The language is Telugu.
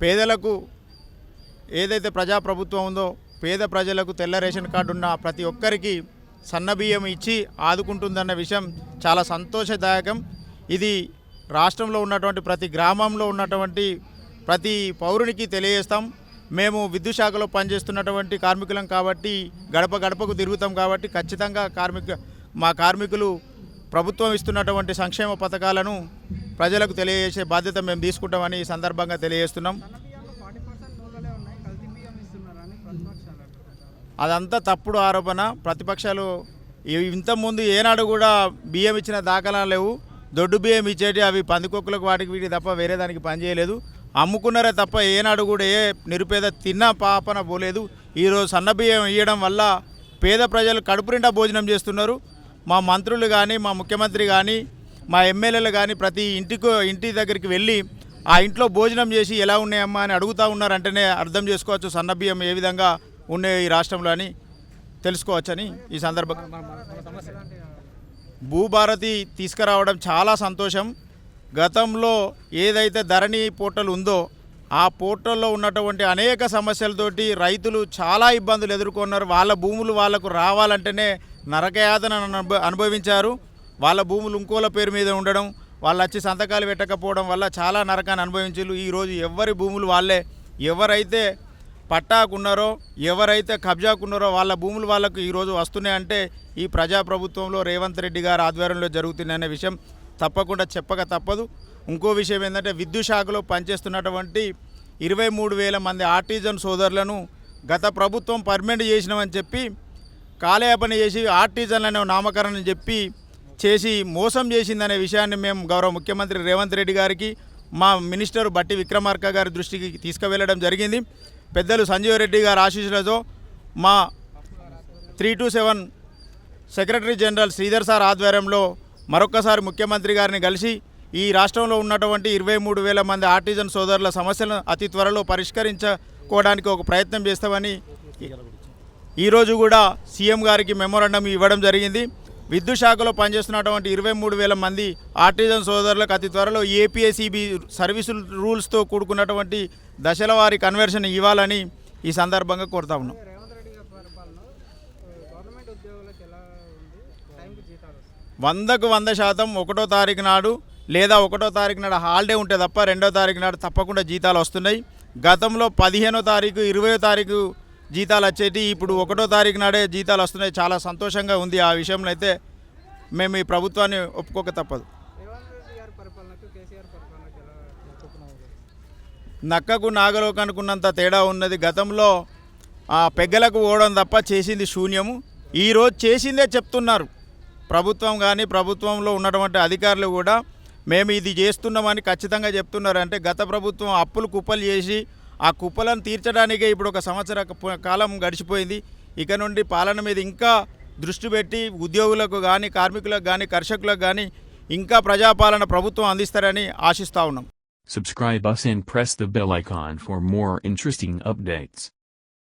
పేదలకు ఏదైతే ప్రజాప్రభుత్వం ఉందో పేద ప్రజలకు తెల్ల రేషన్ కార్డు ఉన్న ప్రతి ఒక్కరికి సన్నబియ్యం ఇచ్చి ఆదుకుంటుందన్న విషయం చాలా సంతోషదాయకం. ఇది రాష్ట్రంలో ఉన్నటువంటి ప్రతి గ్రామంలో ఉన్నటువంటి ప్రతి పౌరునికి తెలియజేస్తాం. మేము విద్యుత్ శాఖలో పనిచేస్తున్నటువంటి కార్మికులం కాబట్టి గడప గడపకు తిరుగుతాం కాబట్టి ఖచ్చితంగా మా కార్మికులు ప్రభుత్వం ఇస్తున్నటువంటి సంక్షేమ పథకాలను ప్రజలకు తెలియజేసే బాధ్యత మేము తీసుకుంటామని ఈ సందర్భంగా తెలియజేస్తున్నాం. అదంతా తప్పుడు ఆరోపణ. ప్రతిపక్షాలు ఇంతకుముందు ఏనాడు కూడా బియ్యం ఇచ్చిన దాఖలా లేవు. దొడ్డు బియ్యం ఇచ్చేటి అవి పందికొక్కులకు వాటికి వీటికి తప్ప వేరే దానికి పనిచేయలేదు. అమ్ముకున్నారే తప్ప ఏనాడు కూడా ఏ నిరుపేద తిన్న పాపన పోలేదు. ఈరోజు సన్నబియ్యం ఇవ్వడం వల్ల పేద ప్రజలు కడుపు నిండా భోజనం చేస్తున్నారు. మా మంత్రులు కానీ మా ముఖ్యమంత్రి కానీ మా ఎమ్మెల్యేలు కానీ ప్రతి ఇంటి దగ్గరికి వెళ్ళి ఆ ఇంట్లో భోజనం చేసి ఎలా ఉన్నాయమ్మా అని అడుగుతూ ఉన్నారంటేనే అర్థం చేసుకోవచ్చు సన్నబియ్యం ఏ విధంగా ఉన్నాయి ఈ రాష్ట్రంలో అని తెలుసుకోవచ్చని ఈ సందర్భంగా. భూభారతి తీసుకురావడం చాలా సంతోషం. గతంలో ఏదైతే ధరణి పోర్టల్ ఉందో ఆ పోర్టల్లో ఉన్నటువంటి అనేక సమస్యలతోటి రైతులు చాలా ఇబ్బందులు ఎదుర్కొన్నారు. వాళ్ళ భూములు వాళ్ళకు రావాలంటేనే నరకయాతన అనుభవించారు. వాళ్ళ భూములు ఇంకోల పేరు మీద ఉండడం, వాళ్ళు వచ్చి సంతకాలు పెట్టకపోవడం వల్ల చాలా నరకాన్ని అనుభవించారు. ఈరోజు ఎవరి భూములు వాళ్ళే, ఎవరైతే పట్టాకున్నారో ఎవరైతే కబ్జాకున్నారో వాళ్ళ భూములు వాళ్ళకు ఈరోజు వస్తున్నాయంటే ఈ ప్రజాప్రభుత్వంలో రేవంత్ రెడ్డి గారి ఆధ్వర్యంలో జరుగుతున్నాయనే విషయం తప్పకుండా చెప్పక తప్పదు. ఇంకో విషయం ఏంటంటే విద్యుత్ శాఖలో పనిచేస్తున్నటువంటి 23,000 మంది ఆర్టిజన్ సోదరులను గత ప్రభుత్వం పర్మనెంట్ చేసినామని చెప్పి కాలయాపన చేసి ఆర్టిజన్లనే నామకరణం చెప్పి చేసి మోసం చేసిందనే విషయాన్ని మేము గౌరవ ముఖ్యమంత్రి రేవంత్ రెడ్డి గారికి మా మినిస్టర్ బట్టి విక్రమార్క గారి దృష్టికి తీసుకువెళ్ళడం జరిగింది. పెద్దలు సంజీవ్ రెడ్డి గారి ఆశీస్సులతో మా 327 సెక్రటరీ జనరల్ శ్రీధర్ సార్ ఆధ్వర్యంలో మరొక్కసారి ముఖ్యమంత్రి గారిని కలిసి ఈ రాష్ట్రంలో ఉన్నటువంటి 23,000 మంది ఆర్టిజన్ సోదరుల సమస్యలను అతి త్వరలో పరిష్కరించుకోవడానికి ఒక ప్రయత్నం చేస్తామని ఈరోజు కూడా సీఎం గారికి మెమోరాండం ఇవ్వడం జరిగింది. విద్యుత్ శాఖలో పనిచేస్తున్నటువంటి 23,000 మంది ఆర్టిజన్ సోదరులకు అతి త్వరలో ఏపీఎస్ఈబీ సర్వీసు రూల్స్తో కూడుకున్నటువంటి దశల వారి కన్వర్షన్ ఇవ్వాలని ఈ సందర్భంగా కోరుతా ఉన్నాం. 100కు 100% 1వ తారీఖు నాడు లేదా 1వ తారీఖు నాడు హాలిడే ఉంటే తప్ప 2వ తారీఖు నాడు తప్పకుండా జీతాలు వస్తున్నాయి. గతంలో 15వ తారీఖు 20వ తారీఖు జీతాలు వచ్చేటి, ఇప్పుడు 1వ తారీఖు నాడే జీతాలు వస్తున్నాయి. చాలా సంతోషంగా ఉంది. ఆ విషయంలో అయితే మేము ఈ ప్రభుత్వాన్ని ఒప్పుకోక తప్పదు. నక్కకు నాగలోకానికి ఉన్నంత తేడా ఉన్నది. గతంలో పెగ్గలకు ఓడడం తప్ప చేసింది శూన్యము. ఈరోజు చేసిందే చెప్తున్నారు. ప్రభుత్వం కానీ ప్రభుత్వంలో ఉన్నటువంటి అధికారులు కూడా మేము ఇది చేస్తున్నామని ఖచ్చితంగా చెప్తున్నారు. అంటే గత ప్రభుత్వం అప్పులు కుప్పలు చేసి ఆ కుప్పలను తీర్చడానికే ఇప్పుడు 1 సంవత్సర కాలం గడిచిపోయింది. ఇక నుండి పాలన మీద ఇంకా దృష్టి పెట్టి ఉద్యోగులకు కానీ కార్మికులకు కానీ కర్షకులకు కానీ ఇంకా ప్రజాపాలన ప్రభుత్వం అందిస్తారని ఆశిస్తూ ఉన్నాం. Subscribe us and press the bell icon for more interesting updates.